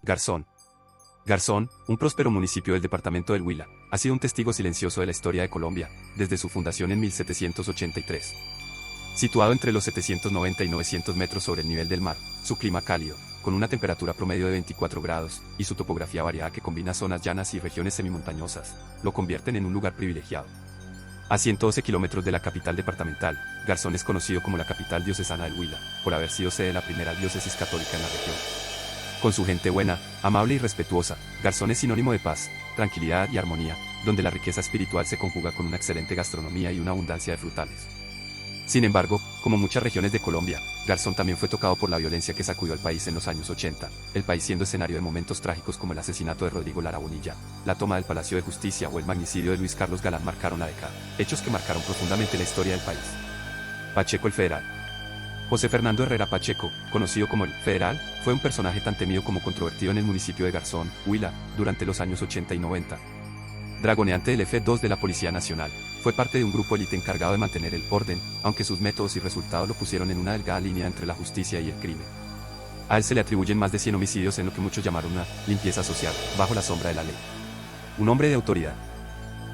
Garzón. Garzón, un próspero municipio del departamento del Huila, ha sido un testigo silencioso de la historia de Colombia, desde su fundación en 1783. Situado entre los 790 y 900 metros sobre el nivel del mar, su clima cálido, con una temperatura promedio de 24 grados, y su topografía variada que combina zonas llanas y regiones semimontañosas, lo convierten en un lugar privilegiado. A 112 kilómetros de la capital departamental, Garzón es conocido como la capital diocesana del Huila, por haber sido sede de la primera diócesis católica en la región. Con su gente buena, amable y respetuosa, Garzón es sinónimo de paz, tranquilidad y armonía, donde la riqueza espiritual se conjuga con una excelente gastronomía y una abundancia de frutales. Sin embargo, como muchas regiones de Colombia, Garzón también fue tocado por la violencia que sacudió al país en los años 80, el país siendo escenario de momentos trágicos como el asesinato de Rodrigo Lara Bonilla, la toma del Palacio de Justicia o el magnicidio de Luis Carlos Galán marcaron la década, hechos que marcaron profundamente la historia del país. Pacheco el Federal. José Fernando Herrera Pacheco, conocido como el Federal, fue un personaje tan temido como controvertido en el municipio de Garzón, Huila, durante los años 80 y 90. Dragoneante del F2 de la Policía Nacional, fue parte de un grupo élite encargado de mantener el orden, aunque sus métodos y resultados lo pusieron en una delgada línea entre la justicia y el crimen. A él se le atribuyen más de 100 homicidios en lo que muchos llamaron una limpieza social, bajo la sombra de la ley. Un hombre de autoridad.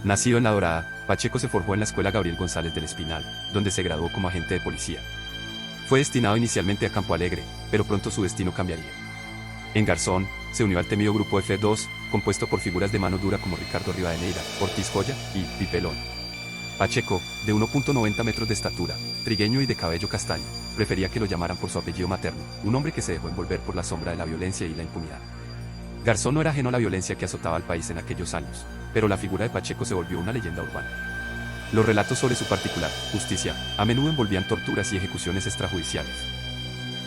Nacido en La Dorada, Pacheco se forjó en la Escuela Gabriel González del Espinal, donde se graduó como agente de policía. Fue destinado inicialmente a Campo Alegre, pero pronto su destino cambiaría. En Garzón, se unió al temido grupo F2, compuesto por figuras de mano dura como Ricardo Rivadeneira, Ortiz Joya y Pipelón. Pacheco, de 1.90 metros de estatura, trigueño y de cabello castaño, prefería que lo llamaran por su apellido materno, un hombre que se dejó envolver por la sombra de la violencia y la impunidad. Garzón no era ajeno a la violencia que azotaba al país en aquellos años, pero la figura de Pacheco se volvió una leyenda urbana. Los relatos sobre su particular justicia a menudo envolvían torturas y ejecuciones extrajudiciales.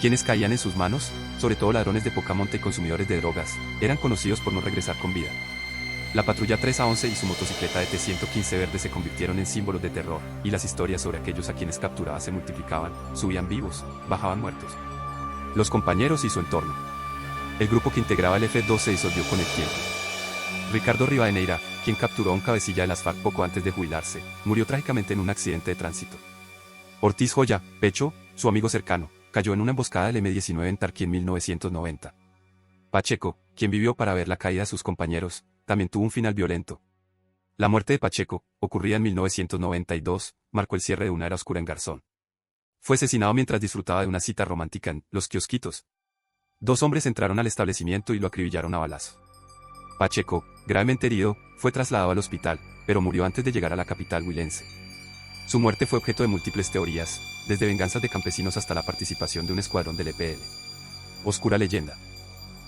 Quienes caían en sus manos, sobre todo ladrones de poca monta y consumidores de drogas, eran conocidos por no regresar con vida. La patrulla 3A11 y su motocicleta de T115 verde se convirtieron en símbolos de terror, y las historias sobre aquellos a quienes capturaba se multiplicaban, subían vivos, bajaban muertos. Los compañeros y su entorno. El grupo que integraba el F2 se disolvió con el tiempo. Ricardo Rivadeneira, quien capturó a un cabecilla de las FARC poco antes de jubilarse, murió trágicamente en un accidente de tránsito. Ortiz Joya, Pecho, su amigo cercano, cayó en una emboscada del M-19 en Tarqui en 1990. Pacheco, quien vivió para ver la caída de sus compañeros, también tuvo un final violento. La muerte de Pacheco, ocurrida en 1992, marcó el cierre de una era oscura en Garzón. Fue asesinado mientras disfrutaba de una cita romántica en Los Kiosquitos. Dos hombres entraron al establecimiento y lo acribillaron a balazos. Pacheco, gravemente herido, fue trasladado al hospital, pero murió antes de llegar a la capital huilense. Su muerte fue objeto de múltiples teorías, desde venganzas de campesinos hasta la participación de un escuadrón del EPL. Oscura leyenda.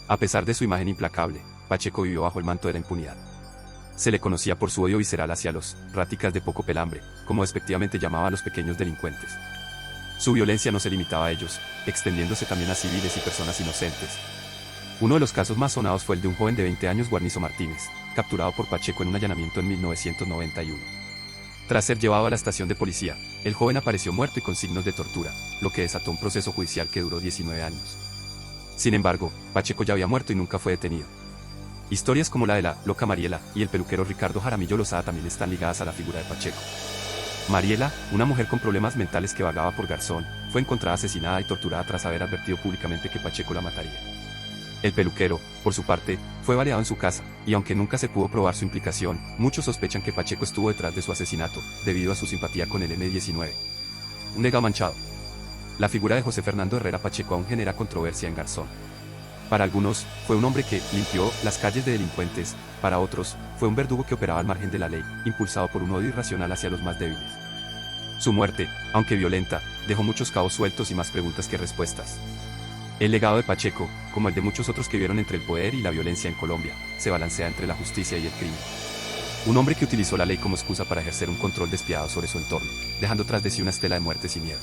A pesar de su imagen implacable, Pacheco vivió bajo el manto de la impunidad. Se le conocía por su odio visceral hacia los "ráticas de poco pelambre", como despectivamente llamaba a los pequeños delincuentes. Su violencia no se limitaba a ellos, extendiéndose también a civiles y personas inocentes. Uno de los casos más sonados fue el de un joven de 20 años, Guarnizo Martínez, capturado por Pacheco en un allanamiento en 1991. Tras ser llevado a la estación de policía, el joven apareció muerto y con signos de tortura, lo que desató un proceso judicial que duró 19 años. Sin embargo, Pacheco ya había muerto y nunca fue detenido. Historias como la de la loca Mariela y el peluquero Ricardo Jaramillo Lozada también están ligadas a la figura de Pacheco. Mariela, una mujer con problemas mentales que vagaba por Garzón, fue encontrada asesinada y torturada tras haber advertido públicamente que Pacheco la mataría. El peluquero, por su parte, fue baleado en su casa, y aunque nunca se pudo probar su implicación, muchos sospechan que Pacheco estuvo detrás de su asesinato, debido a su simpatía con el M-19. Un legado manchado. La figura de José Fernando Herrera Pacheco aún genera controversia en Garzón. Para algunos, fue un hombre que limpió las calles de delincuentes, para otros, fue un verdugo que operaba al margen de la ley, impulsado por un odio irracional hacia los más débiles. Su muerte, aunque violenta, dejó muchos cabos sueltos y más preguntas que respuestas. El legado de Pacheco, como el de muchos otros que vieron entre el poder y la violencia en Colombia, se balancea entre la justicia y el crimen. Un hombre que utilizó la ley como excusa para ejercer un control despiadado sobre su entorno, dejando tras de sí una estela de muertes y miedo.